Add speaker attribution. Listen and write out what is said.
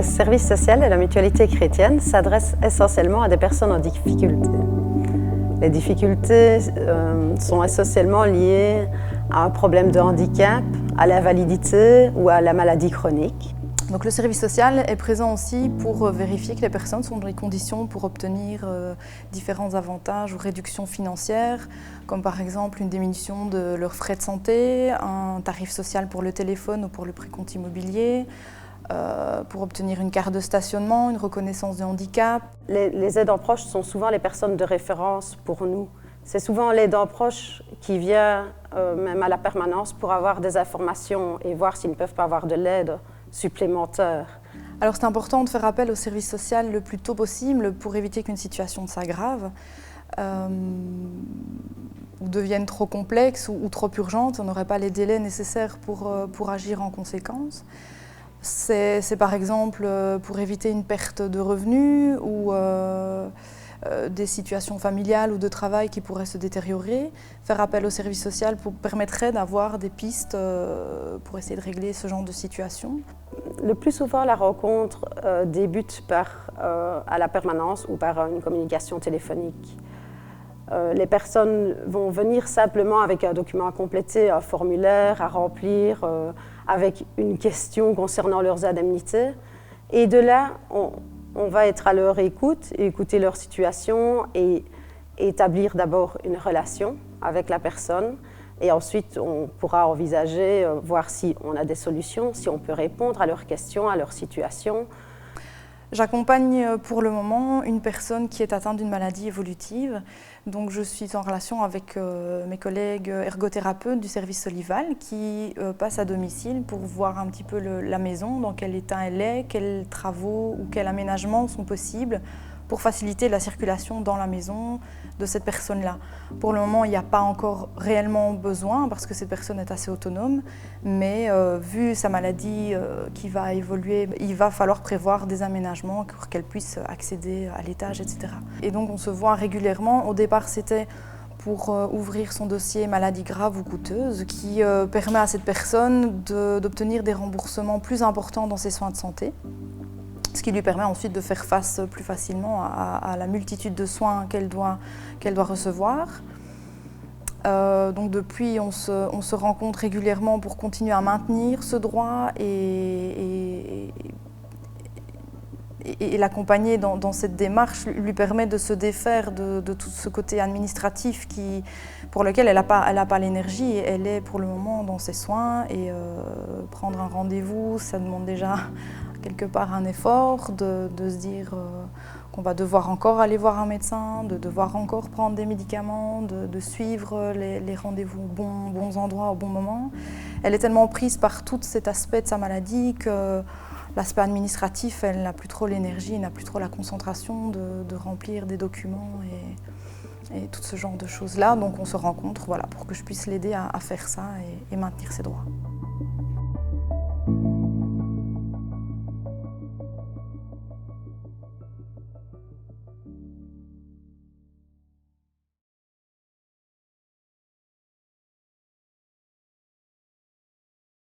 Speaker 1: Le service social et la mutualité chrétienne s'adressent essentiellement à des personnes en difficulté. Les difficultés sont essentiellement liées à un problème de handicap, à l'invalidité ou à la maladie chronique.
Speaker 2: Donc le service social est présent aussi pour vérifier que les personnes sont dans les conditions pour obtenir différents avantages ou réductions financières, comme par exemple une diminution de leurs frais de santé, un tarif social pour le téléphone ou pour le précompte immobilier, pour obtenir une carte de stationnement, une reconnaissance de handicap.
Speaker 1: Les aidants proches sont souvent les personnes de référence pour nous. C'est souvent l'aidant proche qui vient même à la permanence pour avoir des informations et voir s'ils ne peuvent pas avoir de l'aide supplémentaire.
Speaker 2: Alors c'est important de faire appel au service social le plus tôt possible pour éviter qu'une situation s'aggrave ou devienne trop complexe ou trop urgente. On n'aurait pas les délais nécessaires pour agir en conséquence. C'est par exemple pour éviter une perte de revenus ou des situations familiales ou de travail qui pourraient se détériorer. Faire appel au service social permettrait d'avoir des pistes pour essayer de régler ce genre de situation.
Speaker 1: Le plus souvent, la rencontre débute à la permanence ou par une communication téléphonique. Les personnes vont venir simplement avec un document à compléter, un formulaire à remplir, avec une question concernant leurs indemnités. Et de là, on va être à leur écoute, écouter leur situation et établir d'abord une relation avec la personne. Et ensuite, on pourra envisager, voir si on a des solutions, si on peut répondre à leurs questions, à leur situation.
Speaker 2: J'accompagne pour le moment une personne qui est atteinte d'une maladie évolutive. Donc je suis en relation avec mes collègues ergothérapeutes du service Solival qui passent à domicile pour voir un petit peu la maison, dans quel état elle est, quels travaux ou quels aménagements sont possibles pour faciliter la circulation dans la maison de cette personne-là. Pour le moment, il n'y a pas encore réellement besoin parce que cette personne est assez autonome, mais vu sa maladie qui va évoluer, il va falloir prévoir des aménagements pour qu'elle puisse accéder à l'étage, etc. Et donc on se voit régulièrement. Au départ, c'était pour ouvrir son dossier maladie grave ou coûteuse, qui permet à cette personne d'obtenir des remboursements plus importants dans ses soins de santé, ce qui lui permet ensuite de faire face plus facilement à la multitude de soins qu'elle doit recevoir. Donc depuis, on se rencontre régulièrement pour continuer à maintenir ce droit et l'accompagner dans cette démarche lui permet de se défaire de tout ce côté administratif pour lequel elle n'a pas l'énergie. Elle est pour le moment dans ses soins et prendre un rendez-vous, ça demande déjà quelque part un effort de se dire qu'on va devoir encore aller voir un médecin, de devoir encore prendre des médicaments, de suivre les rendez-vous aux bons endroits au bon moment. Elle est tellement prise par tout cet aspect de sa maladie que l'aspect administratif, elle n'a plus trop l'énergie, n'a plus trop la concentration de remplir des documents et tout ce genre de choses-là. Donc on se rencontre pour que je puisse l'aider à faire ça et maintenir ses droits.